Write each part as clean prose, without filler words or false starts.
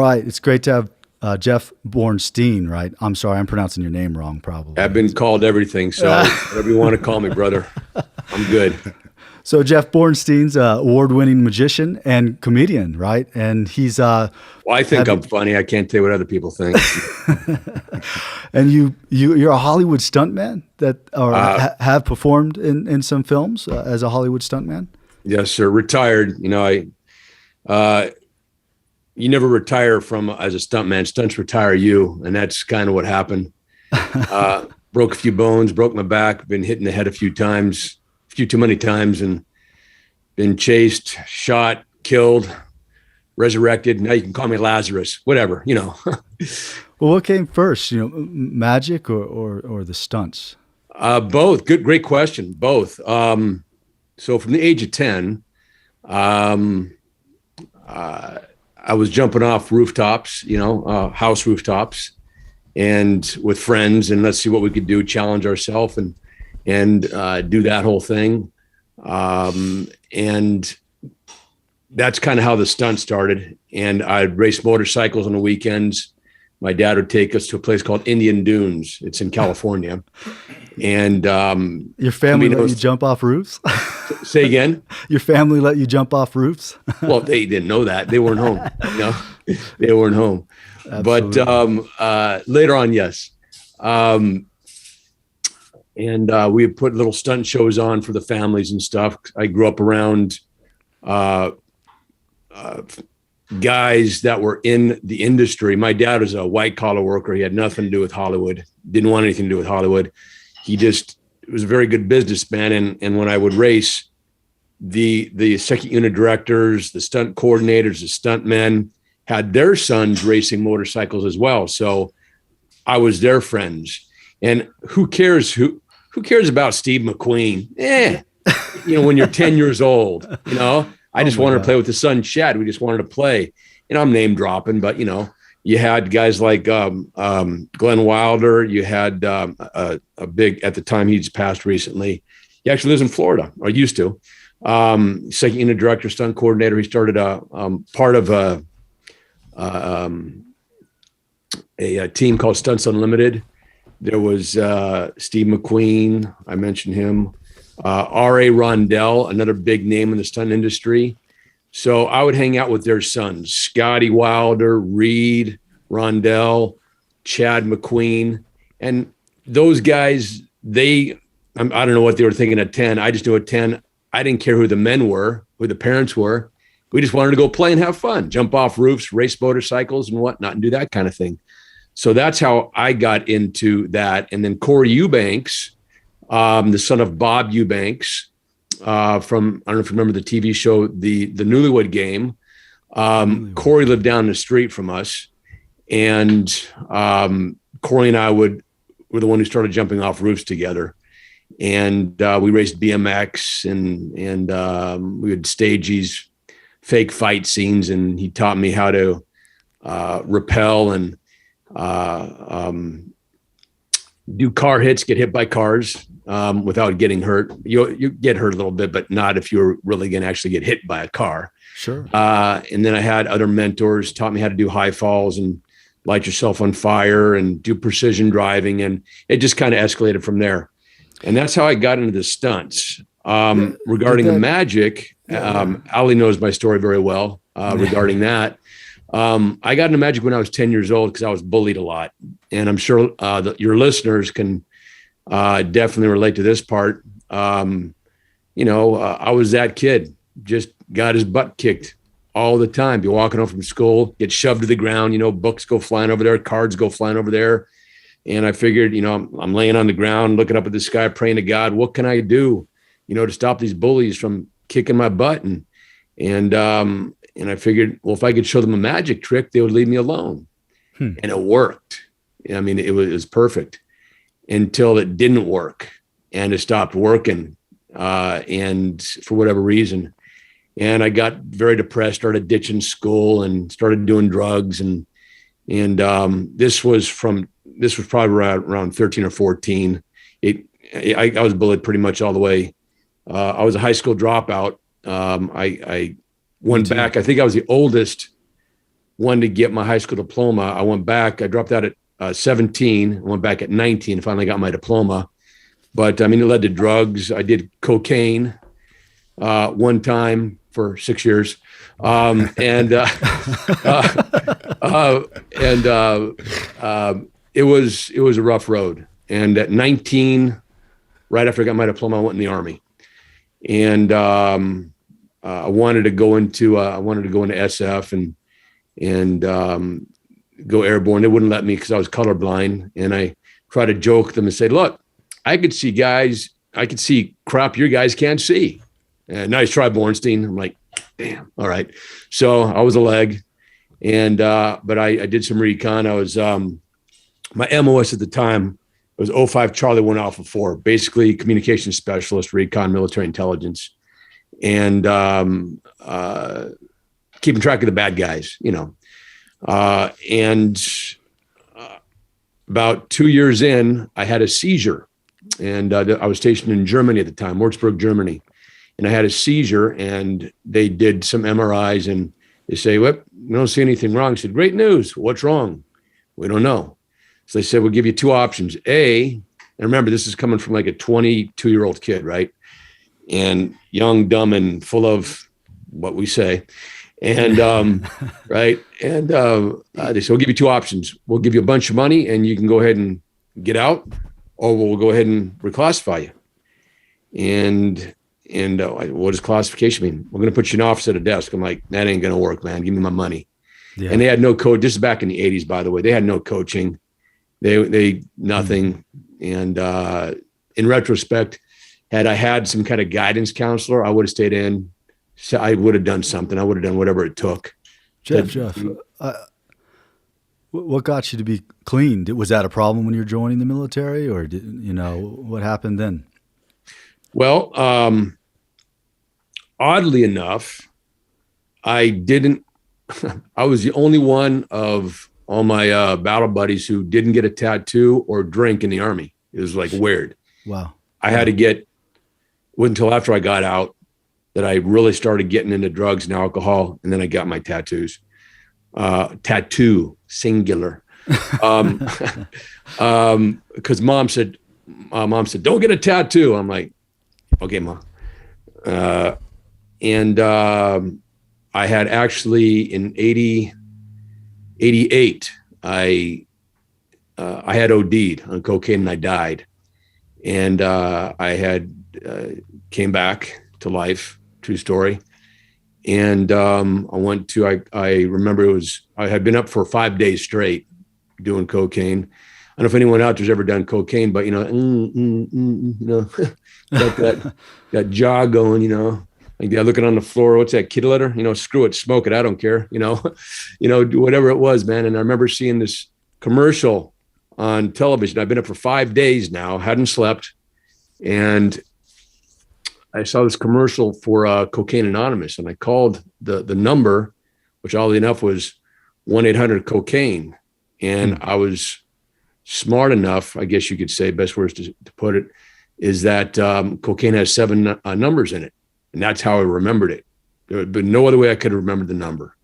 right. It's great to have Jeff Bornstein, right? I'm sorry, I'm pronouncing your name wrong, probably. I've been called everything, so whatever you want to call me, brother, I'm good. So Jeff Bornstein's an award-winning magician and comedian, right? And he's Well, I think I'm funny. I can't tell you what other people think. and you're a Hollywood stuntman that have performed in some films as a Hollywood stuntman. Yes, sir. Retired. You never retire from as a stuntman. Stunts retire you, and that's kind of what happened. Broke a few bones, broke my back, been hit in the head a few too many times, and been chased, shot, killed, resurrected. Now you can call me Lazarus, whatever. Well, what came first? Magic or the stunts? Both. Great question. Both. So from the age of 10, I was jumping off rooftops, house rooftops, and with friends, and let's see what we could do, challenge ourselves and do that whole thing. And that's kind of how the stunt started. And I'd race motorcycles on the weekends. My dad would take us to a place called Indian Dunes. It's in California. And your family let you jump off roofs? Say again? Your family let you jump off roofs? Well, they didn't know that. They weren't home. They weren't home. Absolutely. But later on, yes. And we would put little stunt shows on for the families and stuff. I grew up around guys that were in the industry. My dad was a white collar worker. He had nothing to do with Hollywood. Didn't want anything to do with Hollywood. He just was a very good businessman. And when I would race, the second unit directors, the stunt coordinators, the stunt men had their sons racing motorcycles as well. So I was their friends. And who cares about Steve McQueen? When you're 10 years old, I just wanted to play with the son, Chad. We just wanted to play. I'm name dropping, but you had guys like Glenn Wilder. You had a big, at the time, he's passed recently. He actually lives in Florida, or used to. Second unit director, stunt coordinator. He started part of a team called Stunts Unlimited. There was Steve McQueen. I mentioned him. R.A. Rondell, another big name in the stunt industry. So I would hang out with their sons, Scotty Wilder, Reed, Rondell, Chad McQueen. And those guys, I don't know what they were thinking at 10. I just knew at 10, I didn't care who the men were, who the parents were. We just wanted to go play and have fun, jump off roofs, race motorcycles and whatnot, and do that kind of thing. So that's how I got into that. And then Corey Eubanks, the son of Bob Eubanks, from, I don't know if you remember the TV show, the Newlywed Game. Corey lived down the street from us. And Corey and I were the one who started jumping off roofs together. And we raced BMX and we would stage these fake fight scenes. And he taught me how to rappel and do car hits, get hit by cars without getting hurt. You get hurt a little bit, but not if you're really going to actually get hit by a car. Sure. And then I had other mentors, taught me how to do high falls and light yourself on fire and do precision driving. And it just kind of escalated from there. And that's how I got into the stunts. Regarding the magic, Ali knows my story very well regarding that. I got into magic when I was 10 years old because I was bullied a lot. And I'm sure your listeners can definitely relate to this part. I was that kid, just got his butt kicked all the time. Be walking home from school, get shoved to the ground, books go flying over there, cards go flying over there. And I figured, I'm laying on the ground, looking up at the sky, praying to God, what can I do, to stop these bullies from kicking my butt? And I figured, well, if I could show them a magic trick, they would leave me alone. And it worked. I mean, it was perfect until it didn't work and it stopped working. And for whatever reason, and I got very depressed, started ditching school and started doing drugs. And this was probably around 13 or 14. I was bullied pretty much all the way. I was a high school dropout. I went back. I think I was the oldest wanted to get my high school diploma. I went back. I dropped out at 17. I went back at 19. Finally got my diploma. But I mean, it led to drugs. I did cocaine one time for 6 years, it was a rough road. And at 19, right after I got my diploma, I went in the Army, and I wanted to go into SF and go airborne. They wouldn't let me because I was colorblind, and I tried to joke them and say, "Look, I could see crap your guys can't see." And nice try, Bornstein. I'm like, damn, all right. So I was a leg, and but I did some recon. I was my MOS at the time was 05 Charlie 1 Alpha 4, basically communications specialist, recon, military intelligence, and keeping track of the bad guys, about 2 years in, I had a seizure, and I was stationed in Germany at the time, Würzburg, Germany. And I had a seizure, and they did some MRIs, and they say, "Well, we don't see anything wrong." I said, "Great news. What's wrong?" "We don't know." So they said, "We'll give you two options. And remember, this is coming from like a 22-year-old kid, right? And young, dumb, and full of what we say. And, right. And they said, "We'll give you two options. We'll give you a bunch of money and you can go ahead and get out, or we'll go ahead and reclassify you." And what does classification mean? "We're going to put you in an office at a desk." I'm like, "That ain't going to work, man. Give me my money." Yeah. And they had no coach. This is back in the 80s, by the way. They had no coaching. They nothing. And in retrospect, had I had some kind of guidance counselor, I would have stayed in. So I would have done something. I would have done whatever it took. Jeff, what got you to be clean? Was that a problem when you were joining the military, or what happened then? Well, oddly enough, I was the only one of all my battle buddies who didn't get a tattoo or drink in the Army. It was like weird. Wow. I had to it wasn't until after I got out that I really started getting into drugs and alcohol. And then I got my tattoos, tattoo singular. Cause mom said, "Don't get a tattoo." I'm like, "Okay, Mom." I had actually in 88, I had OD'd on cocaine and I died. And I had came back to life, true story. And I remember I had been up for 5 days straight doing cocaine. I don't know if anyone out there's ever done cocaine, but got that jaw going, like they're looking on the floor. What's that, kitty litter? Screw it, smoke it. I don't care. Do whatever it was, man. And I remember seeing this commercial on television. I've been up for 5 days now, hadn't slept. And I saw this commercial for Cocaine Anonymous, and I called the number, which oddly enough was 1-800-COCAINE. And I was smart enough, I guess you could say, best words to put it, is that cocaine has 7 numbers in it. And that's how I remembered it. There would be no other way I could remember the number.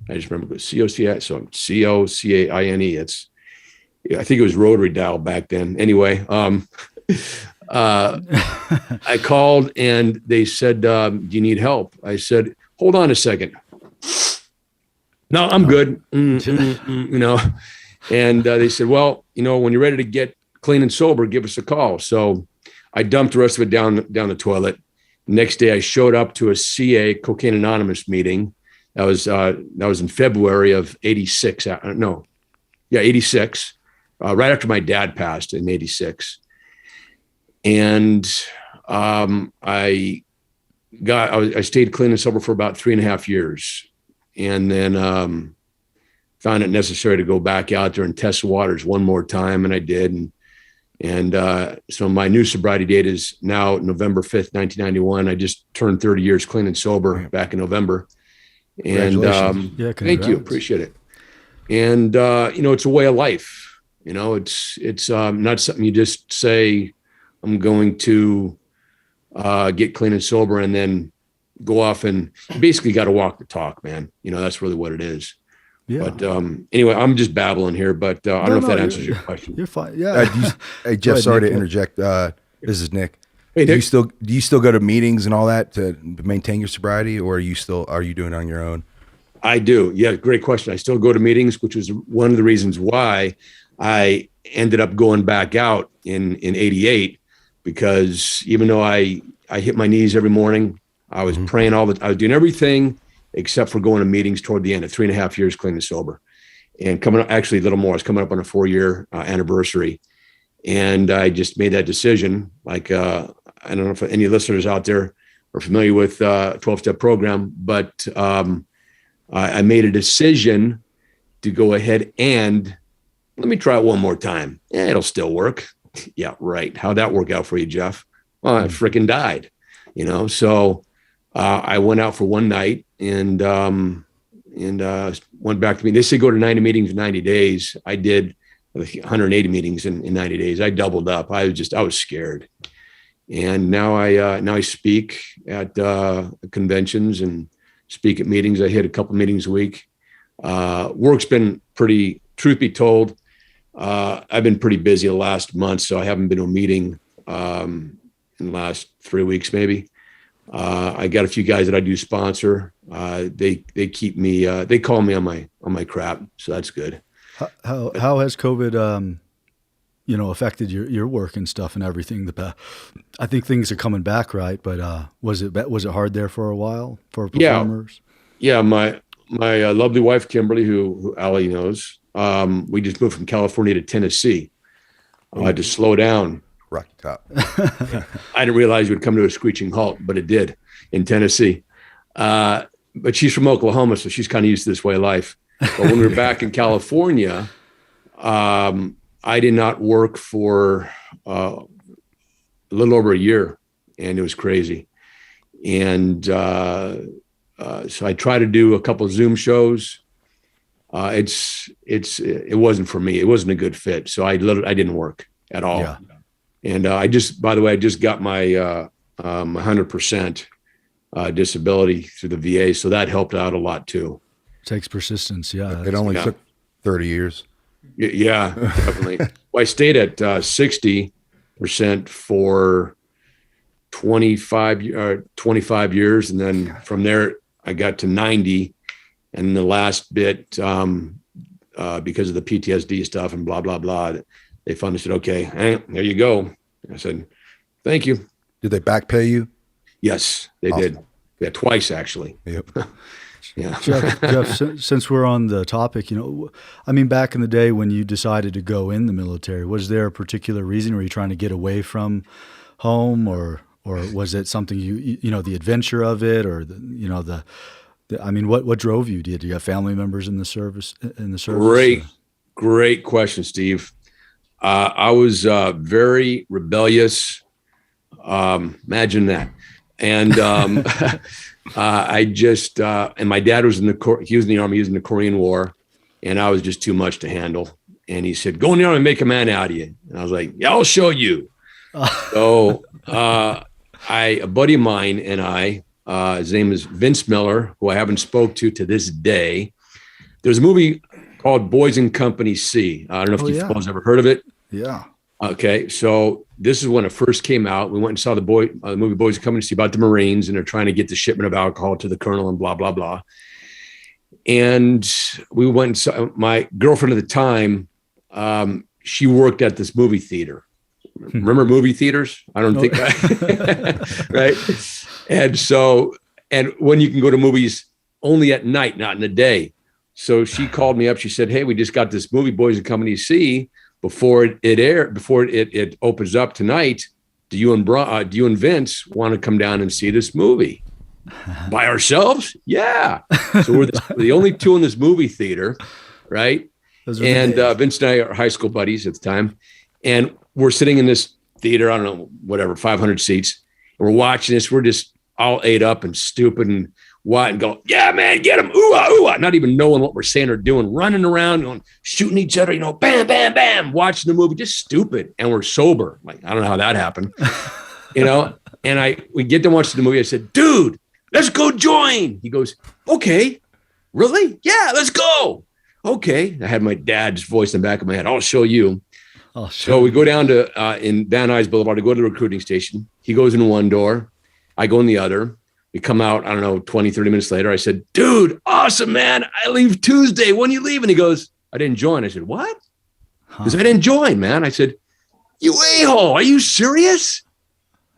I just remember COCAINE. So COCAINE. I think it was rotary dial back then. Anyway, I called and they said, "Do you need help?" I said, "Hold on a second. No, I'm good." And they said, "Well, when you're ready to get clean and sober, give us a call." So I dumped the rest of it down the toilet. Next day, I showed up to a CA, Cocaine Anonymous meeting. That was in February of 86. 86. Right after my dad passed in 86. And I stayed clean and sober for about 3.5 years, and then found it necessary to go back out there and test the waters one more time, and I did. And so my new sobriety date is now November 5th, 1991. I just turned 30 years clean and sober back in November. And thank you, appreciate it. And it's a way of life. It's not something you just say, "I'm going to get clean and sober," and then go off, and you basically got to walk the talk, man. That's really what it is. Yeah. But anyway, I'm just babbling here, but I don't know if that answers your question. You're fine. Yeah. Hey, Jeff, sorry Nick. to interject. This is Nick. Hey, Nick. Do you still go to meetings and all that to maintain your sobriety, or are you doing it on your own? I do. Yeah, great question. I still go to meetings, which was one of the reasons why I ended up going back out in 88, because even though I hit my knees every morning, I was praying I was doing everything except for going to meetings toward the end of 3.5 years clean and sober. And coming up, actually a little more, I was coming up on a 4-year anniversary. And I just made that decision. Like, I don't know if any listeners out there are familiar with 12-step program, but I made a decision to go ahead and let me try it one more time. Yeah, it'll still work. Yeah, right. How'd that work out for you, Jeff? Well, I freaking died, So I went out for one night and went back to me. They say go to 90 meetings in 90 days. I did 180 meetings in 90 days. I doubled up. I was scared. And now I speak at conventions and speak at meetings. I hit a couple meetings a week. Work's been pretty, truth be told, I've been pretty busy the last month, so I haven't been to a meeting in the last 3 weeks, maybe. I got a few guys that I do sponsor. They keep me, they call me on my crap. So that's good. How has COVID, affected your work and stuff and everything? I think things are coming back, right? But was it hard there for a while for performers? Yeah. My lovely wife, Kimberly, who Allie knows, we just moved from California to Tennessee. I had to slow down. Rocky Top. I didn't realize it would come to a screeching halt, but it did in Tennessee. But she's from Oklahoma, so she's kind of used to this way of life. But when we were back in California, I did not work for a little over a year, and it was crazy. And so I tried to do a couple of Zoom shows. It wasn't for me. It wasn't a good fit. So I didn't work at all. Yeah. And by the way, I just got my 100% disability through the VA. So that helped out a lot too. Takes persistence. Yeah. It only took 30 years. Yeah, definitely. Well, I stayed at 60% for 25 years. And then from there, I got to 90. And the last bit, because of the PTSD stuff and blah, blah, blah, they finally said, okay, there you go. I said, thank you. Did they back pay you? Yes, they did. Yeah, twice, actually. Yep. Yeah. Jeff, since we're on the topic, back in the day when you decided to go in the military, was there a particular reason? Were you trying to get away from home, or was it something the adventure of it, or what drove you? Did you have family members in the service? Great question, Steve. I was very rebellious. Imagine that. And and my dad was he was in the Army, he was in the Korean War, and I was just too much to handle. And he said, go in the Army and make a man out of you. And I was like, yeah, I'll show you. So a buddy of mine and I, his name is Vince Miller, who I haven't spoke to this day. There's a movie called Boys in Company C. I don't know if you fellas ever heard of it. Yeah. Okay, so this is when it first came out. We went and saw the movie Boys in Company C about the Marines, and they're trying to get the shipment of alcohol to the colonel and blah, blah, blah. And we went and saw, my girlfriend at the time, she worked at this movie theater. Remember movie theaters? I don't think that, right? And when you can go to movies only at night, not in the day. So she called me up. She said, hey, we just got this movie, Boys in Company C. Before it opens up tonight, do you and Vince want to come down and see this movie by ourselves? Yeah. So we're the only two in this movie theater, right? And Vince and I are high school buddies at the time, and we're sitting in this theater. I don't know, whatever, 500 seats. And we're watching this. We're just all ate up and stupid and what, and go, yeah, man, get him, ooh-ah, ooh-ah, not even knowing what we're saying or doing, running around, shooting each other, bam, bam, bam, watching the movie, just stupid. And we're sober. Like, I don't know how that happened, and we get to watch the movie. I said, dude, let's go join. He goes, okay, really? Yeah, let's go. okay. I had my dad's voice in the back of my head. I'll show you. Oh, So we go down to in Van Nuys Boulevard to go to the recruiting station. He goes in one door. I go in the other. We come out, I don't know, 20, 30 minutes later. I said, dude, awesome, man. I leave Tuesday. When you leave? And he goes, I didn't join. I said, what? Because I didn't join, man. I said, you a-hole. Are you serious?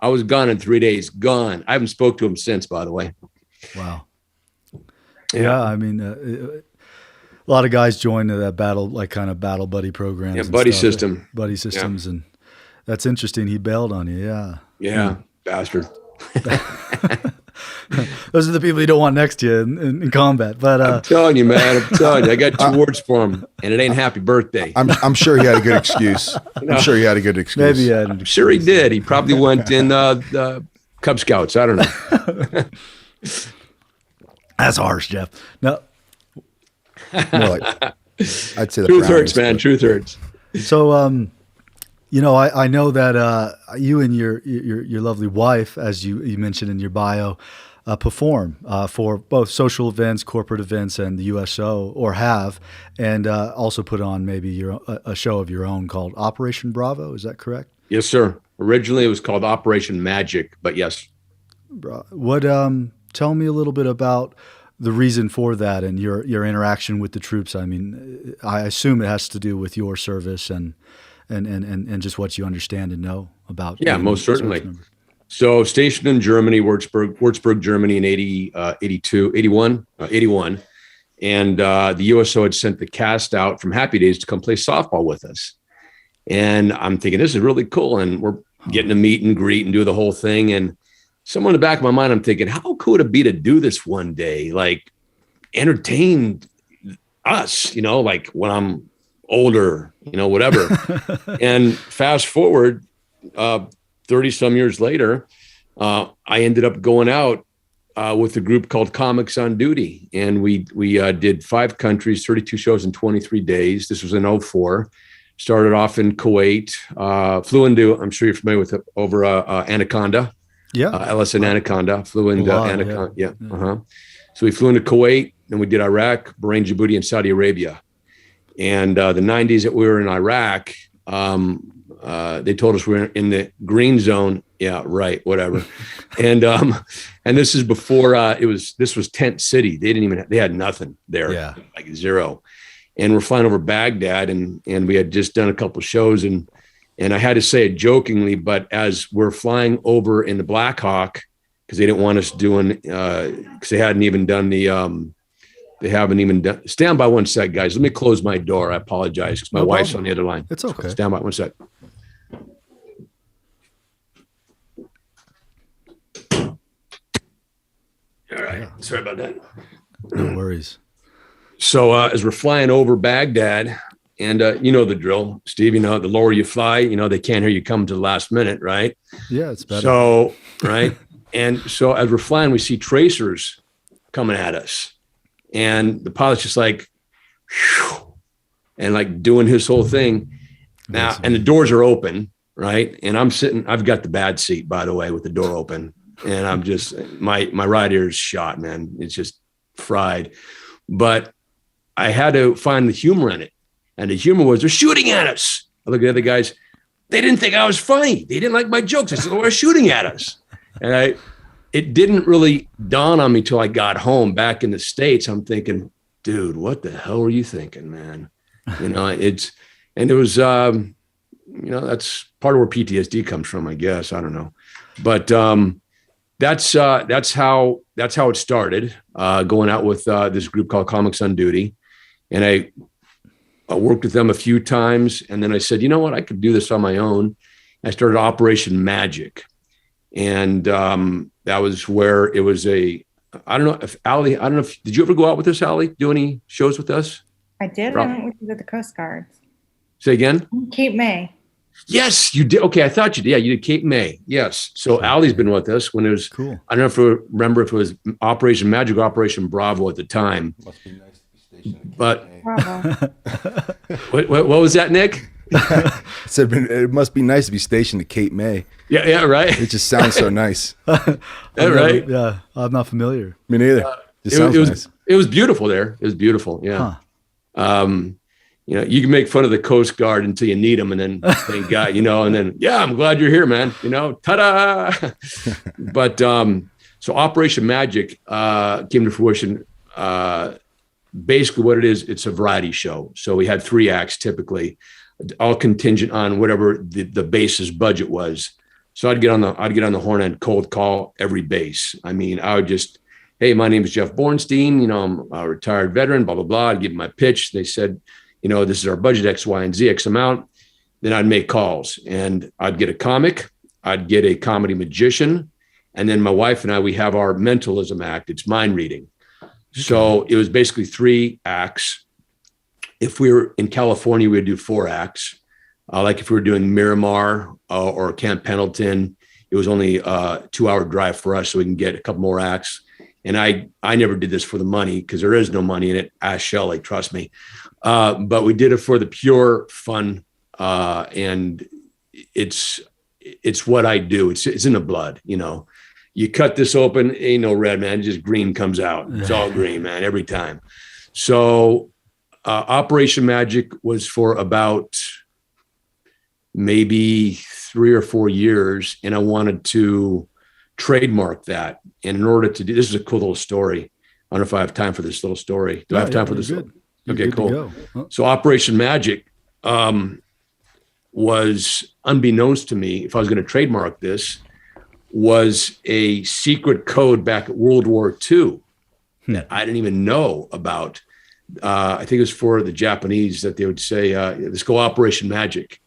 I was gone in 3 days. Gone. I haven't spoke to him since, by the way. Wow. Yeah, I mean, a lot of guys join that battle, like kind of battle buddy programs. Yeah, and buddy stuff. system. Buddy systems. And that's interesting. He bailed on you. Yeah. Yeah, bastard. Those are the people you don't want next to you in combat. But I'm telling you, man. I'm telling you. I got 2 words for him, and it ain't happy birthday. I'm sure he had a good excuse. I'm sure he had a good excuse. maybe he had I'm sure he did. He probably went in the Cub Scouts. I don't know. That's harsh, Jeff. No. More like, I'd say the Truth hurts, Brownies, man. but- Truth hurts. So, you know, I know that you and your lovely wife, as you mentioned in your bio, perform for both social events, corporate events, and the USO, or have, and also put on maybe a show of your own called Operation Bravo. Is that correct? Yes, sir. Originally, it was called Operation Magic, but yes. What? Tell me a little bit about the reason for that and your interaction with the troops. I mean, I assume it has to do with your service and just what you understand and know about. Yeah, most certainly. So stationed in Germany, Würzburg, Germany in 81. And the USO had sent the cast out from Happy Days to come play softball with us. And I'm thinking, this is really cool. And we're getting to meet and greet and do the whole thing. And somewhere in the back of my mind, I'm thinking, how cool would it be to do this one day? Like entertain us, you know, like when I'm older, you know, whatever. And fast forward 30 some years later, I ended up going out with a group called Comics on Duty. And we did 5 countries, 32 shows in 23 days. This was in 04. Started off in Kuwait, flew into, I'm sure you're familiar with it, over Anaconda. Yeah. Ellis and Anaconda, flew into Anaconda. Yeah. Yeah. So we flew into Kuwait, and we did Iraq, Bahrain, Djibouti, and Saudi Arabia. And the 90s that we were in Iraq, they told us we were in the green zone. Yeah, right, whatever. and this is before this was tent city. They had nothing there. Yeah. Like zero. And we're flying over Baghdad, and we had just done a couple shows, and I had to say it jokingly, but as we're flying over in the Black Hawk, because they didn't want us doing, because they haven't even done stand by one sec, guys. Let me close my door. I apologize because my wife's on the other line. It's okay. Stand by one sec. All right. Yeah. Sorry about that. No worries. So as we're flying over Baghdad, and you know the drill, Steve, you know, the lower you fly, you know, they can't hear you come to the last minute, right? Yeah, it's better. So, right. And so as we're flying, we see tracers coming at us. And the pilot's just like, whew, and like doing his whole thing. Now, and the doors are open, right? And I'm sitting, I've got the bad seat, by the way, with the door open. And I'm just, my right ear is shot, man. It's just fried. But I had to find the humor in it. And the humor was, they're shooting at us. I look at the other guys. They didn't think I was funny. They didn't like my jokes. I said, well, they're shooting at us. And it didn't really dawn on me till I got home back in the States. I'm thinking, dude, what the hell were you thinking, man? You know, it was, you know, that's part of where PTSD comes from, I guess. I don't know. But that's how it started, going out with this group called Comics on Duty. And I worked with them a few times. And then I said, you know what, I could do this on my own. I started Operation Magic. And that was where it was I don't know if Allie, did you ever go out with us, Allie? Do any shows with us? I did. I went with you with the Coast Guards. Say again? Cape May. Yes, you did. Okay, I thought you did. Yeah, you did Cape May. Yes. So Allie's been with us when it was Cool. I don't know if you remember if it was Operation Magic or Operation Bravo at the time. Must be nice to be stationed. But Bravo. what was that, Nick? I said it must be nice to be stationed at Cape May. Yeah, right. It just sounds so nice. Right. Yeah, I'm not familiar. Me neither. Just sounds nice. It was beautiful there. It was beautiful. Yeah. Huh. You can make fun of the Coast Guard until you need them, and then thank God, and then, yeah, I'm glad you're here, man. Ta-da! But so Operation Magic came to fruition. Basically, what it is, it's a variety show. So we had 3 acts typically, all contingent on whatever the base's budget was. So I'd get on the horn and cold call every base. I mean, I would just, hey, my name is Jeff Bornstein. I'm a retired veteran, blah, blah, blah. I'd give them my pitch. They said, this is our budget, X, Y, and Z, X amount. Then I'd make calls, and I'd get a comic. I'd get a comedy magician. And then my wife and I, we have our Mentalism act. It's mind reading. So it was basically 3 acts. If we were in California, we would do 4 acts. Like if we were doing Miramar or Camp Pendleton, it was only a 2-hour drive for us, so we can get a couple more acts. And I never did this for the money, because there is no money in it. Ask Shelley, trust me. But we did it for the pure fun, and it's what I do. It's in the blood, You cut this open, ain't no red, man. Just green comes out. It's all green, man, every time. So Operation Magic was for about maybe 3 or 4 years, and I wanted to trademark that. And in order to do, this is a cool little story. I don't know if I have time for this little story. Do I have time for this? Good. Okay, cool. So Operation Magic was, unbeknownst to me, if I was going to trademark this, was a secret code back at World War II that I didn't even know about. I think it was for the Japanese, that they would say, let's go Operation Magic.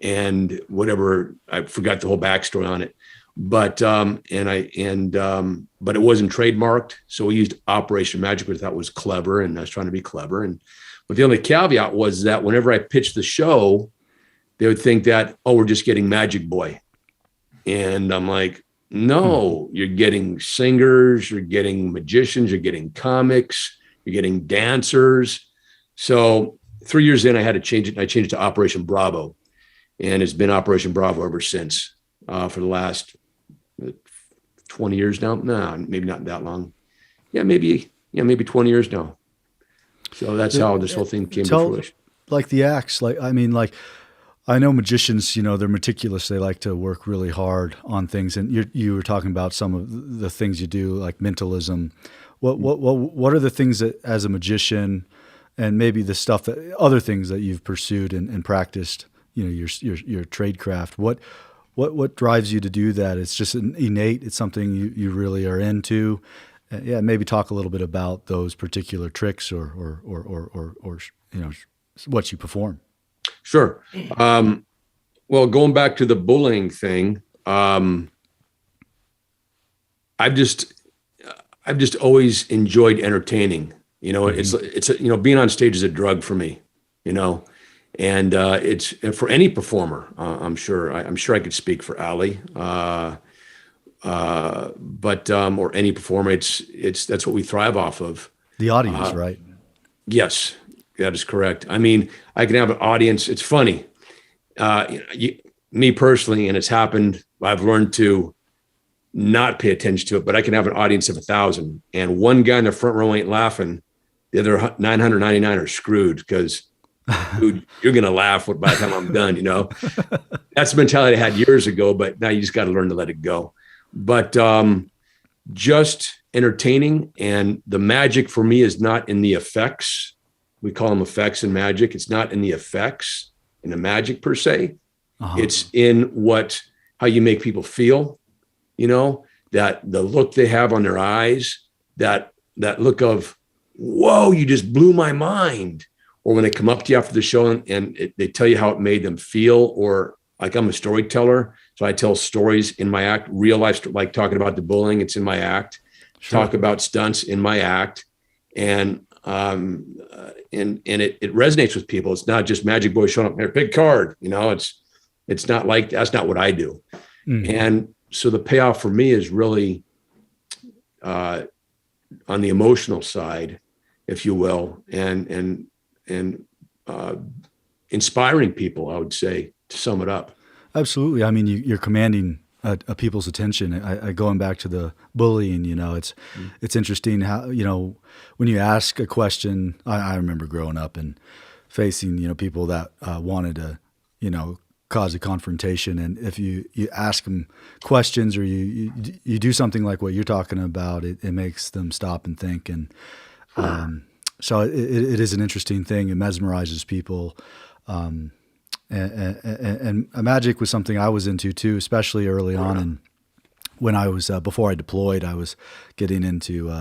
And whatever, I forgot the whole backstory on it. But but it wasn't trademarked. So we used Operation Magic, which I thought was clever, and I was trying to be clever. But the only caveat was that whenever I pitched the show, they would think that, oh, we're just getting Magic Boy. And I'm like, no, you're getting singers, you're getting magicians, you're getting comics, you're getting dancers. So 3 years in, I had to change it. And I changed it to Operation Bravo. And it's been Operation Bravo ever since, for the last 20 years now. No, maybe not that long. Maybe 20 years now. So that's how this whole thing came to fruition. Like the acts, I know magicians, they're meticulous. They like to work really hard on things. And you were talking about some of the things you do, like mentalism. What are the things that, as a magician, and maybe the stuff that, other things that you've pursued and practiced, your trade craft, what drives you to do that? It's just an innate, it's something you really are into. Maybe talk a little bit about those particular tricks or what you perform. Sure. Well, going back to the bullying thing, I've just always enjoyed entertaining. It's being on stage is a drug for me. And it's for any performer. I'm sure I could speak for Ali, but or any performer. That's what we thrive off of. The audience, right? Yes. That is correct. I mean, I can have an audience. It's funny. Me personally, and it's happened, I've learned to not pay attention to it, but I can have an audience of 1,000, and one guy in the front row ain't laughing. The other 999 are screwed, because dude, you're going to laugh by the time I'm done, That's the mentality I had years ago, but now you just got to learn to let it go. But just entertaining, and the magic for me is not in the effects. We call them effects in magic. It's not in the effects in the magic per se. It's in how you make people feel, that the look they have on their eyes, that look of, whoa, you just blew my mind. Or when they come up to you after the show and they tell you how it made them feel, or like, I'm a storyteller. So I tell stories in my act, real life, like talking about the bullying, it's in my act. Sure. Talk about stunts in my act. And it resonates with people. It's not just Magic Boy showing up there, big card, it's not like, that's not what I do. And so the payoff for me is really on the emotional side, if you will, and inspiring people, I would say, to sum it up. Absolutely. I mean, you're commanding people's attention. I going back to the bullying, it's interesting how, when you ask a question, I remember growing up and facing, people that wanted to, cause a confrontation. And if you ask them questions or you do something like what you're talking about, it makes them stop and think. And so it is an interesting thing. It mesmerizes people. And magic was something I was into too, especially early on. And when I was, before I deployed, I was getting into,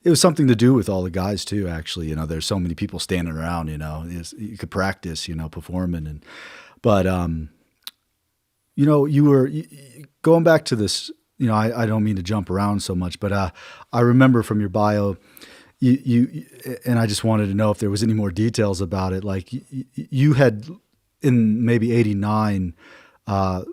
it was something to do with all the guys too, actually. There's so many people standing around, you could practice, performing. But you were going back to this, I don't mean to jump around so much, but I remember from your bio, you and I just wanted to know if there was any more details about it. Like you had in maybe 89, saw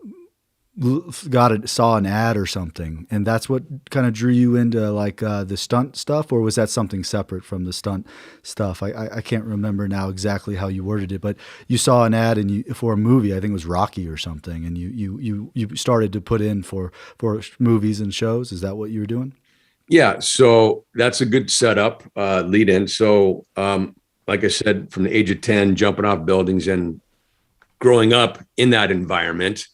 an ad or something, and that's what kind of drew you into like the stunt stuff, or was that something separate from the stunt stuff? I can't remember now exactly how you worded it, but you saw an ad for a movie, I think it was Rocky or something, and you started to put in for movies and shows. Is that what you were doing? Yeah, so that's a good setup, lead in. So like I said, from the age of 10, jumping off buildings and growing up in that environment,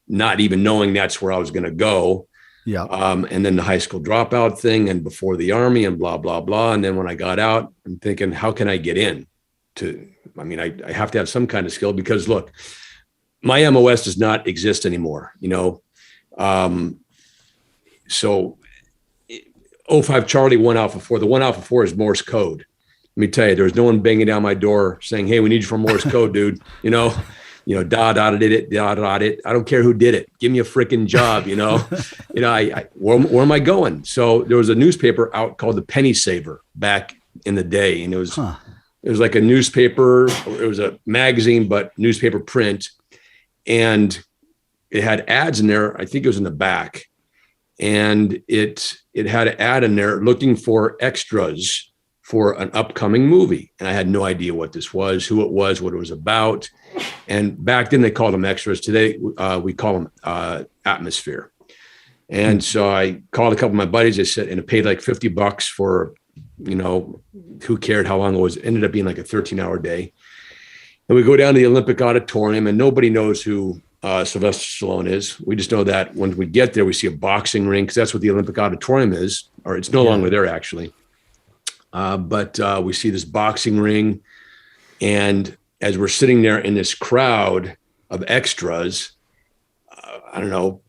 not even knowing that's where I was going to go. Yeah. And then the high school dropout thing and before the Army and blah, blah, blah. And then when I got out, I'm thinking, how can I get in I have to have some kind of skill because look, my MOS does not exist anymore, so 05 Charlie 1 Alpha 4, the 1 Alpha 4 is Morse code. Let me tell you, there was no one banging down my door saying, hey, we need you for Morse code, dude. Did it. I don't care who did it. Give me a freaking job, where am I going? So there was a newspaper out called the Penny Saver back in the day. And it was like a newspaper. It was a magazine, but newspaper print. And it had ads in there. I think it was in the back. And it had an ad in there looking for extras for an upcoming movie. And I had no idea what this was, who it was, what it was about. And back then they called them extras. Today we call them atmosphere. And so I called a couple of my buddies. I said, and it paid like $50 for, who cared how long it was. It ended up being like a 13-hour day. And we go down to the Olympic Auditorium and nobody knows who Sylvester Stallone is. We just know that when we get there, we see a boxing ring because that's what the Olympic Auditorium is, or it's no longer there actually. But we see this boxing ring, and as we're sitting there in this crowd of extras, I don't know,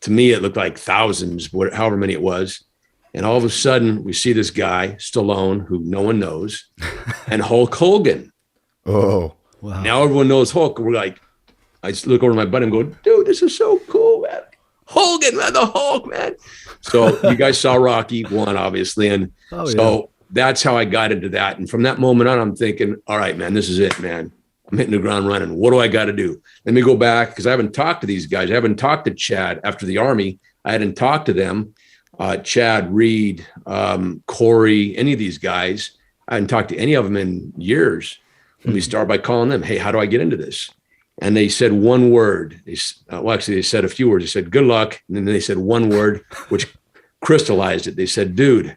to me, it looked like thousands, however many it was. And all of a sudden we see this guy, Stallone, who no one knows, and Hulk Hogan. Oh, wow. Now everyone knows Hulk. We're like, I just look over to my buddy and go, dude, this is so cool, man. Hogan, man, the Hulk, man. So you guys saw Rocky 1, obviously. And that's how I got into that. And from that moment on, I'm thinking, all right, man, this is it, man. I'm hitting the ground running. What do I got to do? Let me go back because I haven't talked to these guys. I haven't talked to Chad after the Army. I hadn't talked to them. Chad, Reed, Corey, any of these guys. I hadn't talked to any of them in years. Let me start by calling them. Hey, how do I get into this? And they said one word. They said a few words. They said, good luck. And then they said one word, which crystallized it. They said, dude,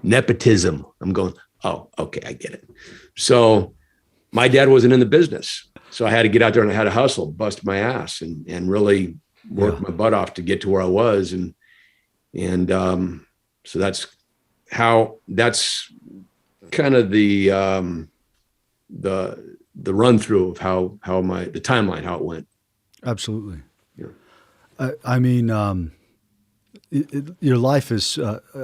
nepotism. I'm going, oh, okay, I get it. So my dad wasn't in the business. So I had to get out there and I had to hustle, bust my ass and really work my butt off to get to where I was. And so that's kind of the run through of how the timeline, how it went. Absolutely. Yeah. I mean, your life is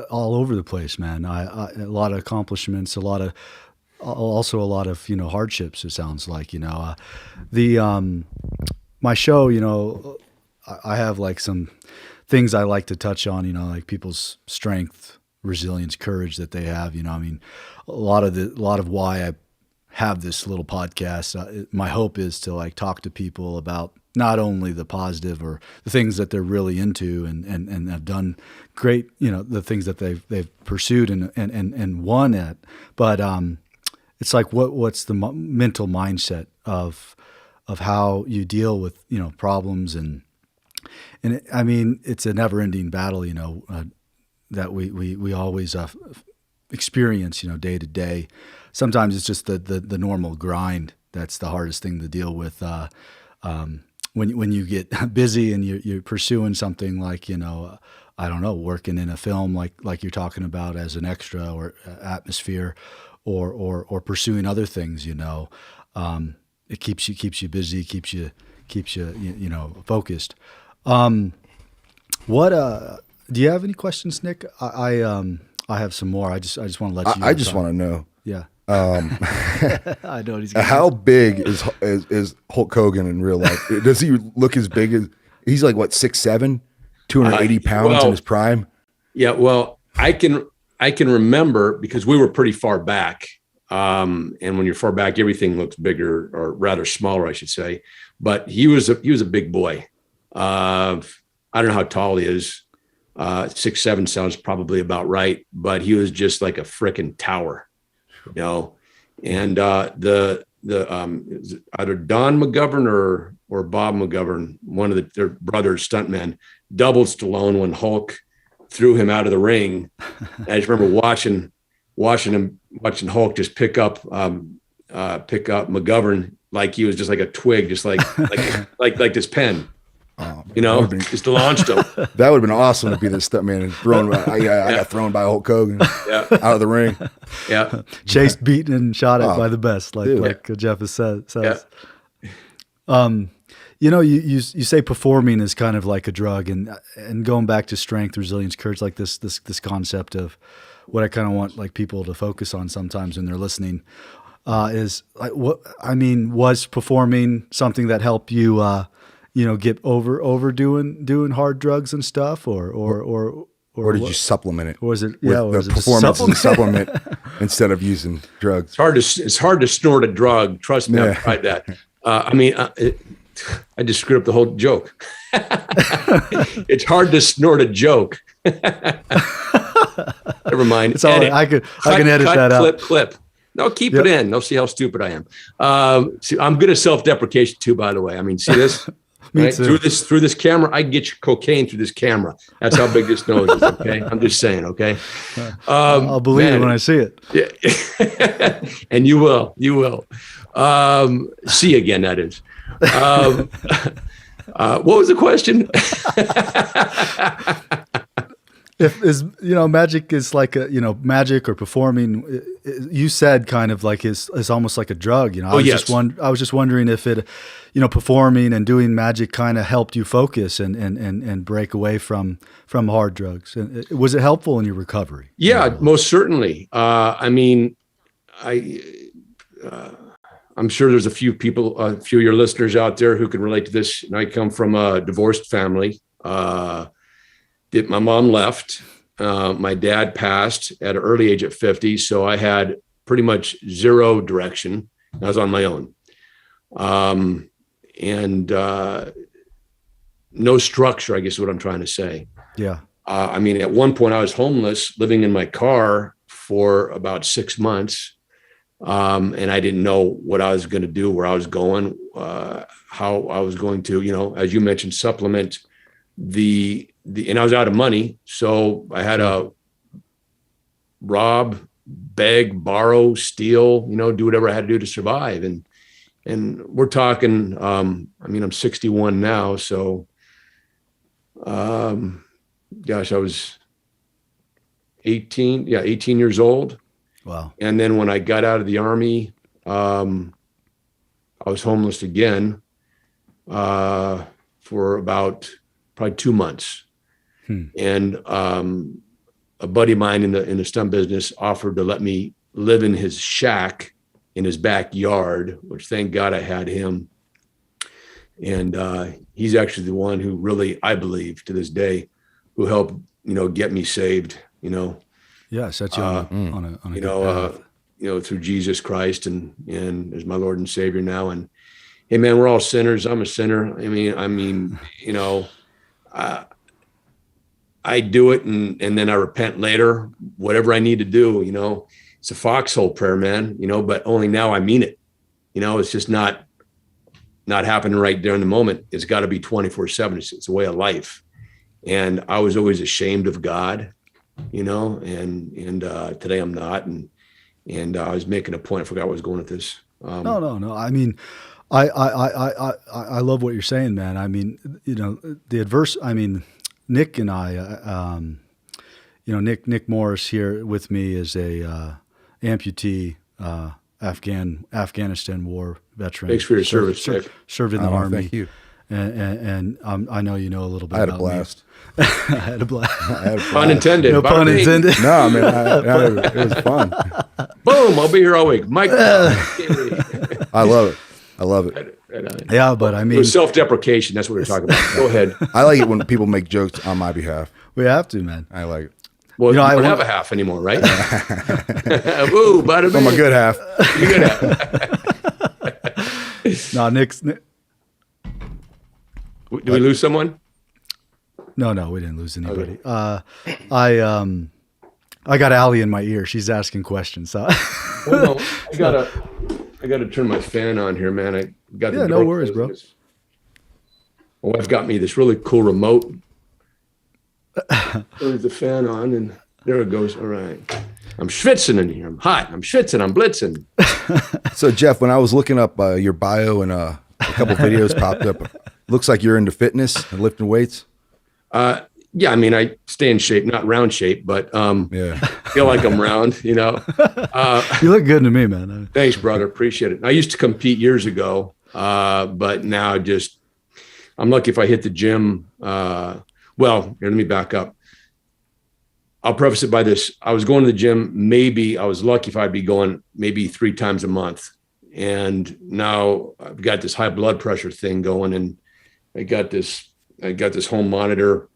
all over the place, man. A lot of accomplishments, also a lot of hardships. It sounds like my show. I have like some things I like to touch on. Like people's strength, resilience, courage that they have. I mean, a lot of why I have this little podcast. My hope is to like talk to people about not only the positive or the things that they're really into and have done great, the things that they've pursued and won at, but it's like what's the mental mindset of how you deal with problems and And I mean, it's a never-ending battle, that we always experience, day to day. Sometimes it's just the normal grind that's the hardest thing to deal with. When you get busy and you're pursuing something like, I don't know, working in a film like you're talking about as an extra or atmosphere, or pursuing other things, it keeps you busy, keeps you focused. What do you have any questions, Nick? I have some more. I just want to let you know. I just want to know. Yeah. I know what he's How big is Hulk Hogan in real life? Does he look as big as he's like what 6'7", 280 pounds in his prime? Yeah, well, I can remember because we were pretty far back. And when you're far back, everything looks bigger, or rather smaller, I should say. But he was a big boy. I don't know how tall he is. 6'7" sounds probably about right, but he was just like a frickin' tower, And the either Don McGovern or Bob McGovern, one of their brothers, stuntmen, doubled Stallone when Hulk threw him out of the ring. I just remember watching Hulk just pick up McGovern like he was just like a twig, just like this pen. Just launched him. That would have been awesome to be the stuntman and thrown. I got thrown by Hulk Hogan out of the ring. Yeah, chased, beaten, and shot at by the best, like Jeff has says. Yeah. You say performing is kind of like a drug, and going back to strength, resilience, courage, like this concept of what I kind of want like people to focus on sometimes when they're listening is like was performing something that helped you get over doing hard drugs and stuff, or did you supplement it? Or was it with the performance and supplement instead of using drugs? It's hard to snort a drug. Trust me, I've tried that. I just screwed up the whole joke. It's hard to snort a joke. Never mind. It's all right. I can edit that out. Clip. No, keep it in. They'll see how stupid I am. See, I'm good at self-deprecation too, by the way. I mean, see this? Right? Through this camera, I can get you cocaine through this camera. That's how big this nose is. Okay, I'm just saying. Okay, I'll believe it when I see it. Yeah, and you will. See again. That is. What was the question? Magic is like magic or performing. You said kind of like is almost like a drug. I was just wondering if it, performing and doing magic kind of helped you focus and break away from hard drugs. And was it helpful in your recovery? Yeah, most certainly. I'm sure there's a few people, a few of your listeners out there who can relate to this. I come from a divorced family. My mom left. My dad passed at an early age at 50. So I had pretty much zero direction. I was on my own. And no structure, I guess is what I'm trying to say. Yeah. At one point I was homeless, living in my car for about 6 months. And I didn't know what I was going to do, where I was going, how I was going to, as you mentioned, supplement and I was out of money. So I had to rob, beg, borrow, steal, do whatever I had to do to survive. And we're talking, I'm 61 now. So, I was 18 years old. Wow. And then when I got out of the Army, I was homeless again for about probably 2 months. And a buddy of mine in the stunt business offered to let me live in his shack in his backyard, which thank God I had him. And he's actually the one who really, I believe to this day, who helped, get me saved, Yeah, set you on a good path. Through Jesus Christ and as my Lord and Savior now. And hey, man, we're all sinners. I'm a sinner. I do it and then I repent later, whatever I need to do. It's a foxhole prayer, man. But only now I mean it. It's just not not happening right there in the moment. It's got to be 24/7. It's a way of life. And I was always ashamed of God, you know, and today I'm not. And I was making a point. I forgot where I was going with this. No. I mean, I love what you're saying, man. I mean, you know, Nick and I, you know, Nick Morris here with me is a amputee, Afghanistan war veteran. Thanks for your service, Nick. Served in the Army. Thank you. And I know you know a little bit. I had a about me. blast. I had a blast. Pun intended. No pun intended. No, I mean, it was fun. Boom! I'll be here all week. Mike. I love it. Yeah, but I It mean, was self-deprecation. That's what we're talking about. Go ahead. I like it when people make jokes on my behalf. we have to, man. I like it. Well, You know, you I don't want- have a half anymore, right? Ooh, bada I'm a bing. good half. You good half. No, Nick's. Did we lose someone? No, we didn't lose anybody. I got Allie in my ear. She's asking questions. So. Well, no, I gotta turn my fan on here, man. I got Yeah, the no door worries, closed. bro. My wife got me this really cool remote. Turns the fan on, and there it goes. All right. I'm schwitzing in here. I'm hot. I'm schwitzing. I'm blitzing. So, Jeff, when I was looking up your bio and a couple videos popped up, looks like you're into fitness and lifting weights. Yeah, I mean, I stay in shape, not round shape, but Yeah. feel like I'm round, you know. You look good to me, man. Thanks, brother. Appreciate it. I used to compete years ago, but now just I'm lucky if I hit the gym. Well, here, let me back up. I'll preface it by this. I was going to the gym. I was lucky if I'd be going maybe 3 times a month. And now I've got this high blood pressure thing going, and I got this home monitor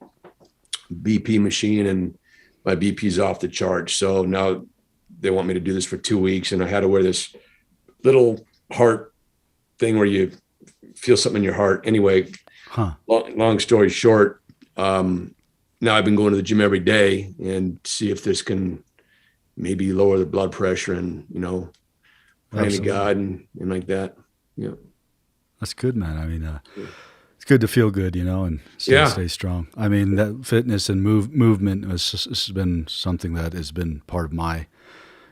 BP machine, and my BP's off the charts. So now they want me to do this for 2 weeks, and I had to wear this little heart thing where you feel something in your heart. Anyway, long story short, now I've been going to the gym every day and see if this can maybe lower the blood pressure and, you know, praying to God and like that. Yeah. That's good, man. I mean, it's good to feel good, you know, and stay strong. I mean, that fitness and movement has been something that has been part of my,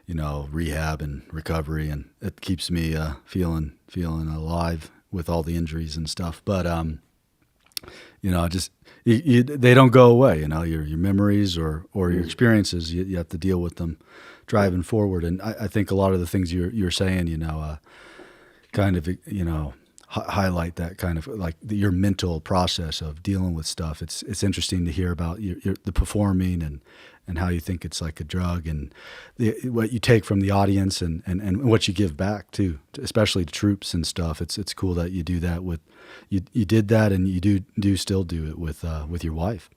you know, rehab and recovery, and it keeps me feeling alive with all the injuries and stuff. But you know, just they don't go away. You know, your memories or your experiences, you have to deal with them driving forward. And I think a lot of the things you're saying, you know, kind of, you know, highlight that kind of like your mental process of dealing with stuff. It's interesting to hear about the performing and how you think it's like a drug, and what you take from the audience and what you give back too, especially to troops and stuff. It's cool that you do that with you did that, and you do still do it with your wife.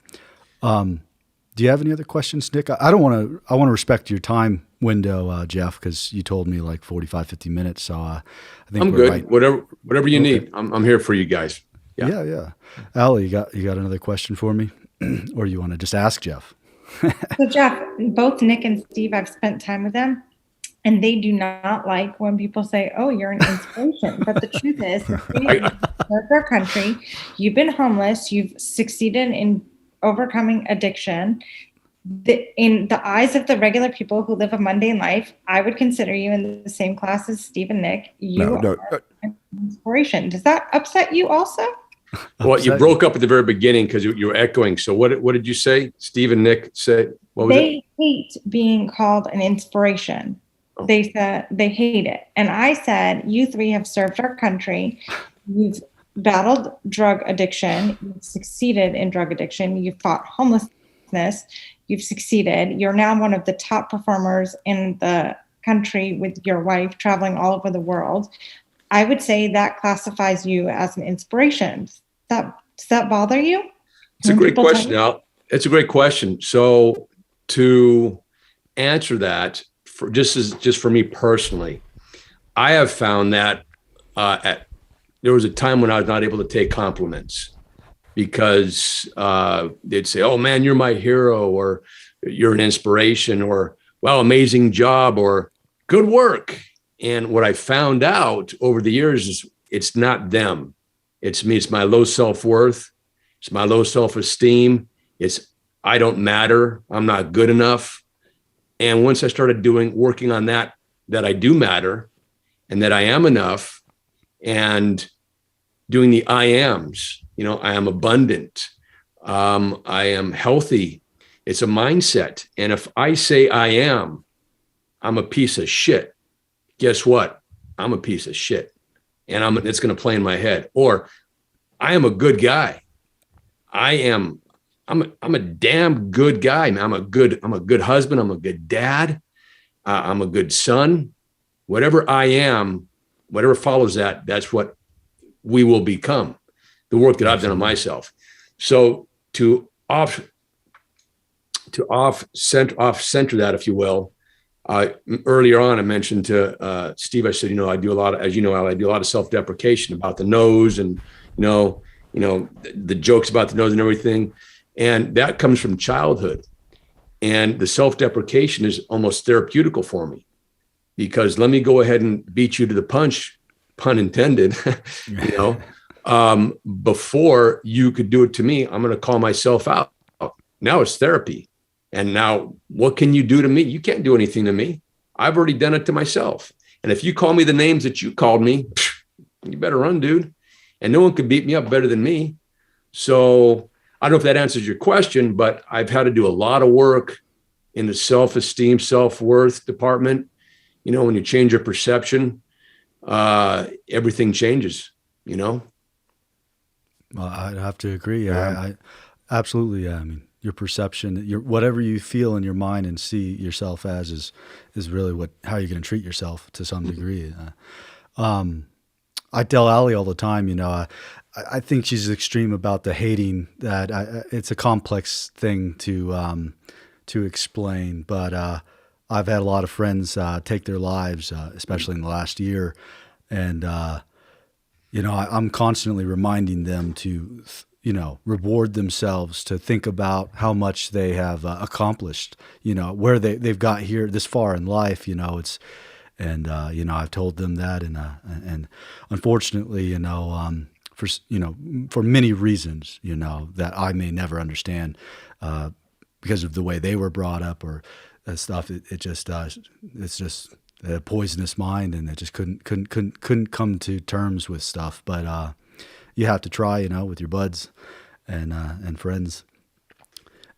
Do you have any other questions, Nick? I want to respect your time window, Jeff, because you told me like 45, 50 minutes. So I think I'm we're good. right. Whatever you need. I'm here for you guys. Yeah. Allie, you got another question for me, or you want to just ask Jeff? So Jeff, both Nick and Steve, I've spent time with them, and they do not like when people say, "Oh, you're an inspiration." But the truth is, you've served our country, you've been homeless, you've succeeded in overcoming addiction. In the eyes of the regular people who live a mundane life, I would consider you in the same class as Steve and Nick. You are an inspiration. Does that upset you also? Well, you broke up at the very beginning because you were echoing. So what did you say? Steve and Nick said, what was They hate being called an inspiration. Oh. They said they hate it. And I said, you 3 have served our country. You've battled drug addiction. You've succeeded in drug addiction. You've fought homelessness. You've succeeded. You're now one of the top performers in the country with your wife, traveling all over the world. I would say that classifies you as an inspiration. Does that bother you? It's a great question, Al. It's a great question. So to answer that, just for me personally, I have found that there was a time when I was not able to take compliments because they'd say, "Oh man, you're my hero," or "You're an inspiration," or "Wow, amazing job," or "Good work." And what I found out over the years is it's not them. It's me. It's my low self-worth. It's my low self-esteem. It's I don't matter. I'm not good enough. And once I started working on that I do matter and that I am enough, and doing the I ams, I am abundant. I am healthy. It's a mindset. And if I say I'm a piece of shit, guess what? I'm a piece of shit. And it's going to play in my head. Or I am a good guy. I'm a damn good guy. I'm a good husband. I'm a good dad. I'm a good son. Whatever I am, whatever follows that, that's what we will become. The work that I've done on myself. So to off center that, if you will, earlier on, I mentioned to Steve, I said, I do a lot of, as you know, I do a lot of self-deprecation about the nose and, the jokes about the nose and everything. And that comes from childhood. And the self-deprecation is almost therapeutical for me, because let me go ahead and beat you to the punch, pun intended, before you could do it to me, I'm going to call myself out. Now it's therapy. And now what can you do to me? You can't do anything to me. I've already done it to myself. And if you call me the names that you called me, you better run, dude. And no one could beat me up better than me. So I don't know if that answers your question, but I've had to do a lot of work in the self-esteem, self-worth department. When you change your perception, everything changes, Well, I'd have to agree. I absolutely. I mean, your perception, whatever you feel in your mind and see yourself as is really how you're going to treat yourself to some degree. I tell Allie all the time, I think she's extreme about the hating. That it's a complex thing to explain, but I've had a lot of friends take their lives, especially in the last year, and I'm constantly reminding them to reward themselves, to think about how much they have accomplished, where they've got here this far in life, I've told them that, and unfortunately, for many reasons, that I may never understand, because of the way they were brought up or stuff. It's just a poisonous mind, and it just couldn't come to terms with stuff. But you have to try, with your buds and friends.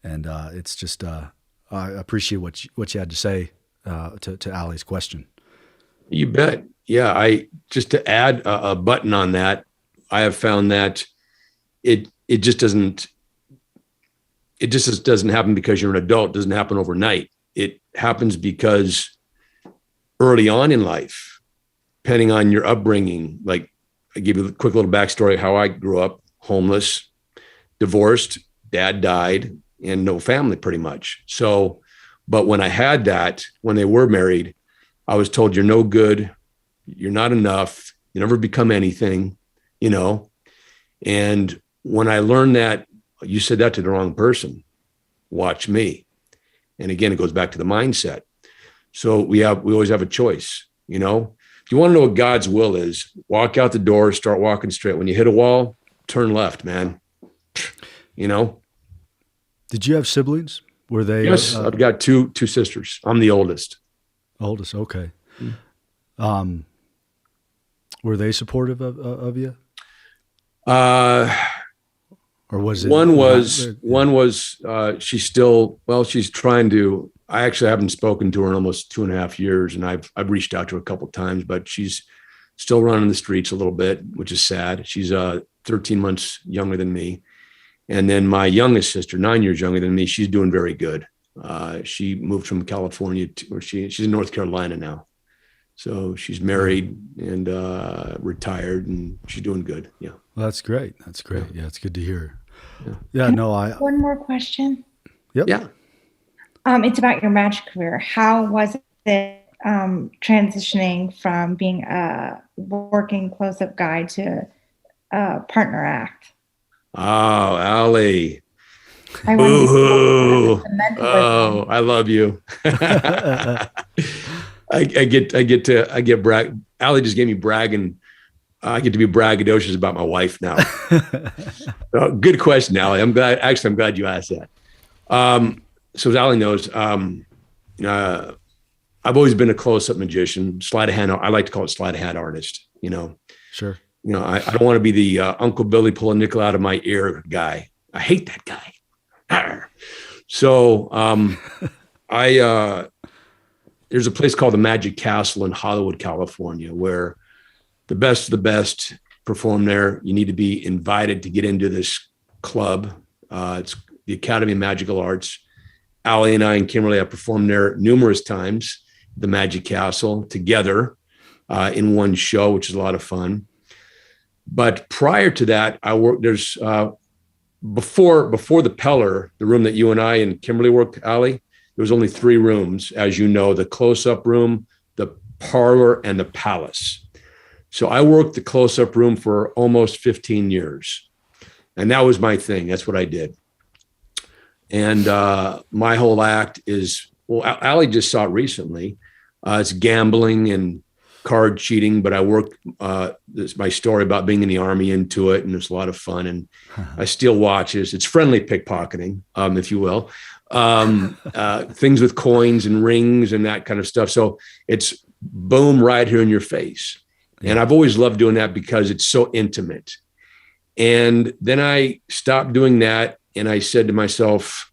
And it's just I appreciate what you had to say to Allie's question. You bet. Yeah. Just to add a button on that, I have found that it just doesn't happen because you're an adult. It doesn't happen overnight. It happens because early on in life, depending on your upbringing, like I give you a quick little backstory of how I grew up: homeless, divorced, dad died, and no family pretty much. So, but when I had that, when they were married, I was told, you're no good, you're not enough, you never become anything, And when I learned that, you said that to the wrong person, watch me. And again, it goes back to the mindset. So we always have a choice, If you want to know what God's will is, walk out the door, start walking straight. When you hit a wall, turn left, man. Did you have siblings? Were they? Yes, I've got two sisters. I'm the oldest. Oldest, okay. Were they supportive of you? Or was it? One was, she's trying to, I actually haven't spoken to her in almost 2.5 years, and I've reached out to her a couple of times, but she's still running the streets a little bit, which is sad. She's 13 months younger than me. And then my youngest sister, 9 years younger than me, she's doing very good. She moved from California she's in North Carolina now. So she's married and retired, and she's doing good. Yeah. Well, that's great. That's great. Yeah, it's good to hear. Yeah, no, One more question. Yep. Yeah. It's about your magic career. How was it transitioning from being a working close-up guy to a partner act? Oh, Allie. Boo-hoo. Oh, I love you. I get brag. Allie just gave me bragging I get to be braggadocious about my wife now. Good question, Allie. I'm glad you asked that. So as Allie knows, I've always been a close-up magician, sleight of hand. I like to call it sleight of hand artist. Sure. I don't want to be the Uncle Billy pull a nickel out of my ear guy. I hate that guy. Arr. So there's a place called the Magic Castle in Hollywood, California, where the best of the best perform there. You need to be invited to get into this club. It's the Academy of Magical Arts. Allie and I and Kimberly have performed there numerous times, the Magic Castle, together in one show, which is a lot of fun. But prior to that, I worked, before the Peller, the room that you and I and Kimberly worked, Allie, there was only 3 rooms, as you know, the close-up room, the parlor, and the palace. So I worked the close-up room for almost 15 years. And that was my thing. That's what I did. And my whole act is, well, Allie just saw it recently. It's gambling and card cheating, but I work my story about being in the Army into it, and it's a lot of fun. And I steal watches. It's friendly pickpocketing, if you will. Things with coins and rings and that kind of stuff. So it's boom, right here in your face. And I've always loved doing that because it's so intimate. And then I stopped doing that, and I said to myself,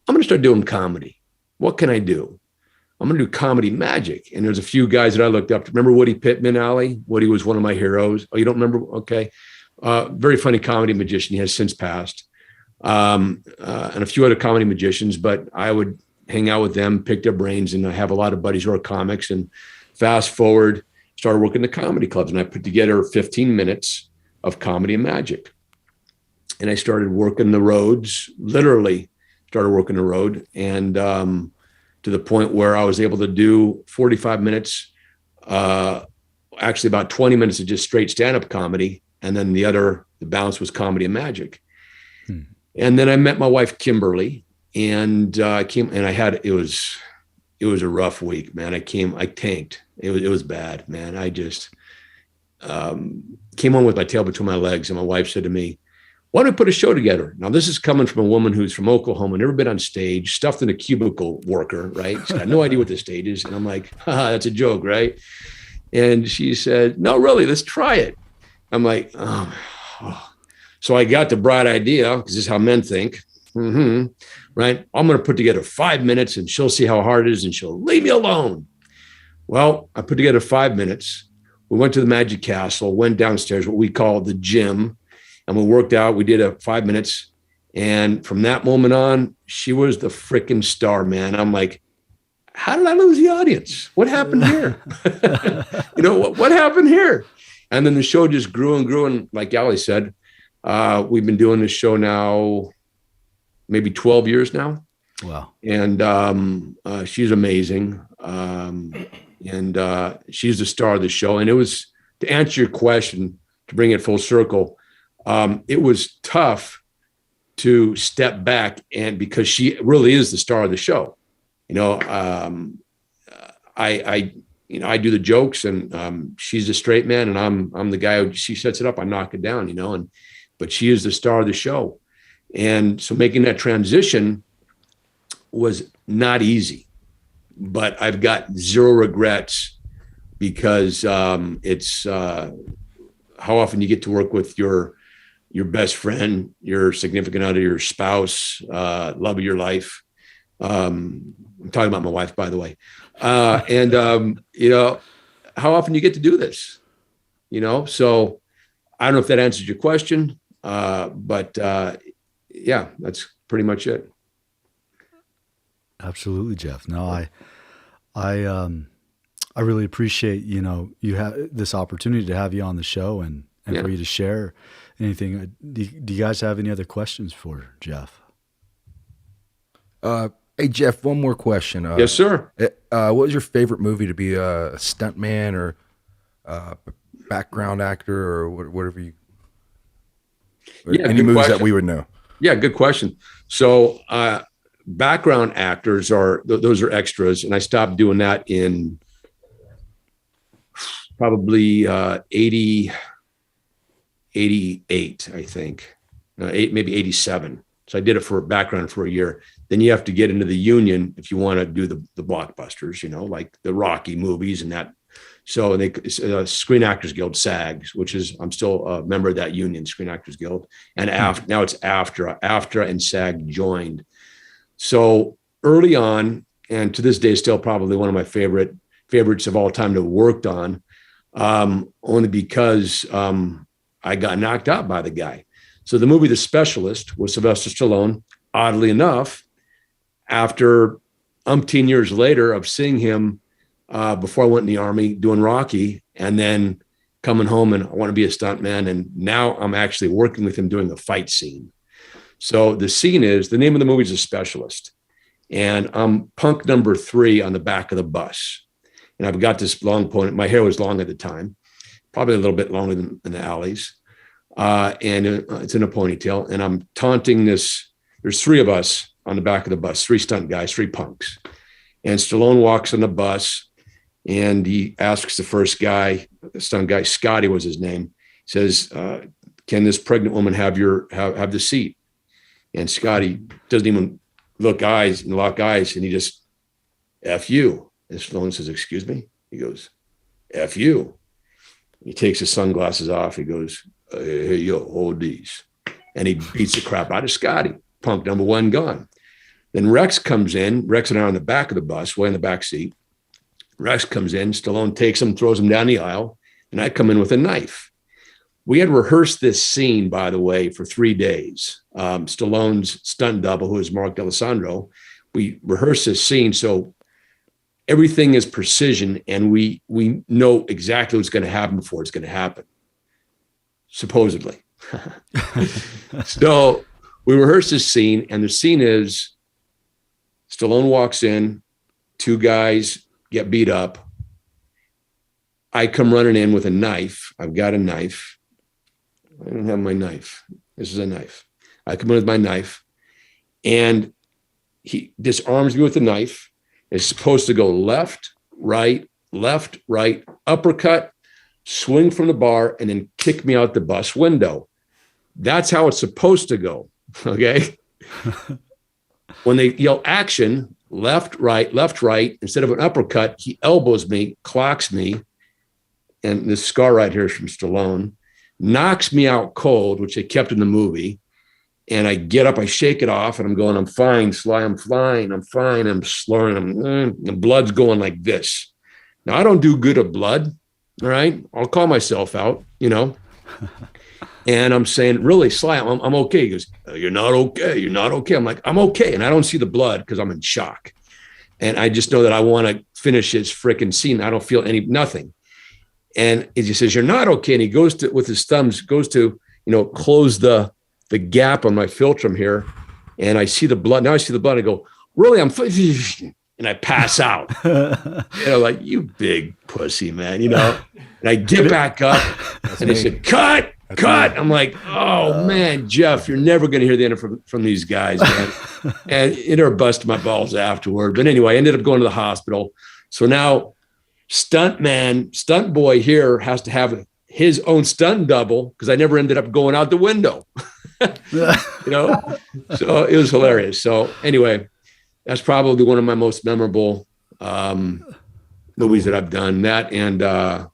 I'm going to start doing comedy. What can I do? I'm going to do comedy magic. And there's a few guys that I looked up to. Remember Woody Pittman, Allie? Woody was one of my heroes. Oh, you don't remember? Okay. Very funny comedy magician. He has since passed. And a few other comedy magicians, but I would hang out with them, pick their brains, and I have a lot of buddies who are comics. And fast forward, started working the comedy clubs, and I put together 15 minutes of comedy and magic. And I started working the roads, literally started working the road. And to the point where I was able to do 45 minutes, actually about 20 minutes of just straight stand-up comedy. And then the balance was comedy and magic. And then I met my wife, Kimberly, and it was a rough week, man. I tanked. It was bad, man. I just came home with my tail between my legs. And my wife said to me, why don't we put a show together? Now, this is coming from a woman who's from Oklahoma, never been on stage, stuffed in a cubicle worker, right? She's got no idea what the stage is. And I'm like, that's a joke, right? And she said, no, really, let's try it. I'm like, oh. So I got the bright idea, because this is how men think, right? I'm going to put together 5 minutes, and she'll see how hard it is, and she'll leave me alone. Well, I put together 5 minutes. We went to the Magic Castle, went downstairs, what we call the gym, and we worked out. We did 5 minutes. And from that moment on, she was the freaking star, man. I'm like, how did I lose the audience? What happened here? What happened here? And then the show just grew and grew. And like Allie said, we've been doing this show now maybe 12 years now. Wow. And she's amazing. And she's the star of the show. And it was, to answer your question, to bring it full circle, it was tough to step back, and because she really is the star of the show. I do the jokes, and she's a straight man, and I'm the guy who, she sets it up, I knock it down, but she is the star of the show. And so making that transition was not easy, but I've got zero regrets, because it's how often you get to work with your best friend, your significant other, your spouse, love of your life. I'm talking about my wife, by the way. How often you get to do this, so I don't know if that answers your question, but yeah, that's pretty much it. Absolutely, Jeff. No, I really appreciate, you have this opportunity to have you on the show and for you to share anything. Do you guys have any other questions for Jeff? Hey, Jeff, one more question. Yes, sir. What was your favorite movie to be a stuntman or background actor or whatever you? Any movies that we would know? Yeah, good question. So background actors those are extras, and I stopped doing that in probably 80. 88, I think, maybe 87. So I did it for background for a year. Then you have to get into the union if you want to do the blockbusters, like the Rocky movies and that. So they Screen Actors Guild, SAG, which is, I'm still a member of that union, Screen Actors Guild. And now it's AFTRA and SAG joined. So early on, and to this day, still probably one of my favorites of all time to have worked on, only because I got knocked out by the guy. So the movie The Specialist was Sylvester Stallone. Oddly enough, after umpteen years later of seeing him before I went in the Army doing Rocky, and then coming home and I want to be a stuntman, and now I'm actually working with him doing a fight scene. So the scene is, the name of the movie is The Specialist, and I'm punk number 3 on the back of the bus. And I've got this long pony. My hair was long at the time, probably a little bit longer than in the alleys. And it's in a ponytail. And I'm taunting this. There's 3 of us on the back of the bus, 3 stunt guys, 3 punks. And Stallone walks on the bus and he asks the first guy, the stunt guy, Scotty was his name, says, can this pregnant woman have the seat? And Scotty doesn't even lock eyes, and he just, F you. And Stallone says, excuse me? He goes, F you. He takes his sunglasses off. He goes, hey, yo, hold these. And he beats the crap out of Scotty. Punk number 1 gone. Then Rex comes in. Rex and I are on the back of the bus, way in the back seat. Rex comes in. Stallone takes him, throws him down the aisle, and I come in with a knife. We had rehearsed this scene, by the way, for 3 days. Stallone's stunt double, who is Mark D'Alessandro, we rehearsed this scene, so everything is precision, and we know exactly what's going to happen before it's going to happen, supposedly. So we rehearsed this scene, and the scene is Stallone walks in, 2 guys get beat up. I come running in with a knife. I've got a knife. I don't have my knife. This is a knife. I come in with my knife, and he disarms me with the knife. It's supposed to go left, right, uppercut, swing from the bar, and then kick me out the bus window. That's how it's supposed to go, okay? When they yell action, left, right, instead of an uppercut, he elbows me, clocks me, and this scar right here is from Stallone, knocks me out cold, which they kept in the movie. And I get up, I shake it off, and I'm going, I'm fine, Sly, I'm fine, I'm slurring, the blood's going like this. Now, I don't do good at blood, all right? I'll call myself out, And I'm saying, really, Sly, I'm okay. He goes, you're not okay. I'm like, I'm okay. And I don't see the blood because I'm in shock. And I just know that I want to finish his freaking scene. I don't feel nothing. And he just says, you're not okay. And he goes to, with his thumbs, close the gap on my philtrum here. And I see the blood. Now I see the blood. I go, really? And I pass out. Like, you big pussy, man, And I get back up and they said, cut. I'm like, oh man, Jeff, you're never going to hear the end from these guys, man. And it busted my balls afterward. But anyway, I ended up going to the hospital. So now stunt boy here has to have his own stunt double because I never ended up going out the window. So it was hilarious. So anyway, that's probably one of my most memorable movies that I've done. That and I'll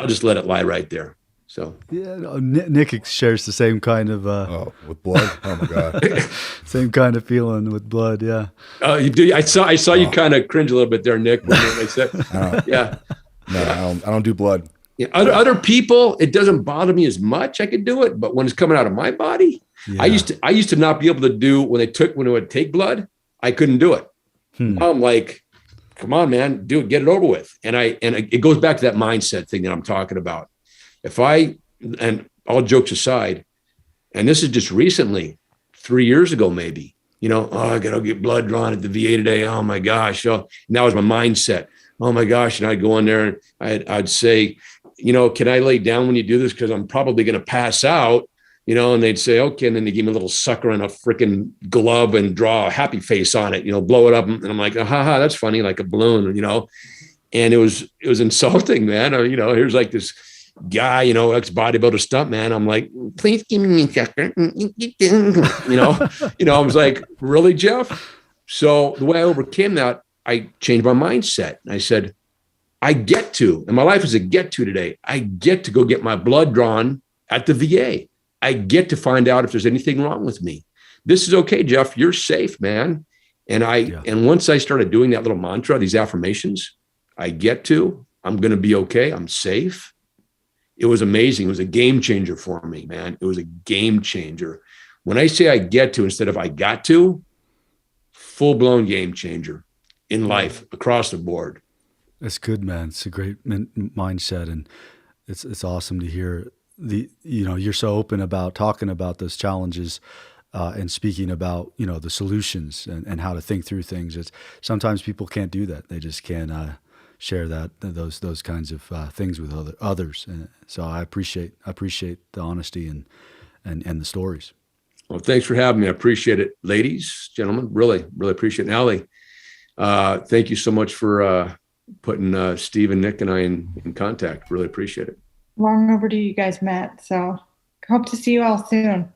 just let it lie right there. So yeah, Nick shares the same kind of with blood. Oh my god, same kind of feeling with blood. Yeah. You do. I saw you kind of cringe a little bit there, Nick. When I said, yeah. No, I don't do blood. Yeah, other people, it doesn't bother me as much. I could do it, but when it's coming out of my body, yeah. I used to not be able to do when it would take blood. I couldn't do it. Now I'm like, come on, man, do it, get it over with. And it goes back to that mindset thing that I'm talking about. And all jokes aside, and this is just recently, 3 years ago, maybe, I got to get blood drawn at the VA today. Oh my gosh. And that was my mindset. Oh my gosh. And I'd go in there and I'd say, can I lay down when you do this? Cause I'm probably going to pass out, and they'd say, okay. And then they give me a little sucker and a freaking glove and draw a happy face on it, blow it up. And I'm like, haha, that's funny. Like a balloon, and it was insulting, man. Here's like this guy, you know, ex-bodybuilder stunt man. I'm like, please give me a second. I was like, really, Jeff? So the way I overcame that, I changed my mindset. I said, I get to, and my life is a get to today. I get to go get my blood drawn at the VA. I get to find out if there's anything wrong with me. This is okay, Jeff. You're safe, man. And and once I started doing that little mantra, these affirmations, I get to, I'm going to be okay. I'm safe. It was amazing. It was a game changer for me, man. It was a game changer. When I say I get to instead of I got to, full-blown game changer in life across the board. That's good, man. It's a great mindset, and it's awesome to hear you're so open about talking about those challenges and speaking about the solutions and how to think through things. It's sometimes people can't do that. They just can't share those kinds of things with others. And so I appreciate the honesty and the stories. Well, thanks for having me. I appreciate it, ladies, gentlemen. Really, really appreciate it. And Allie, thank you so much for putting Steve and Nick and I in contact. Really appreciate it. Long overdue you guys met. So hope to see you all soon.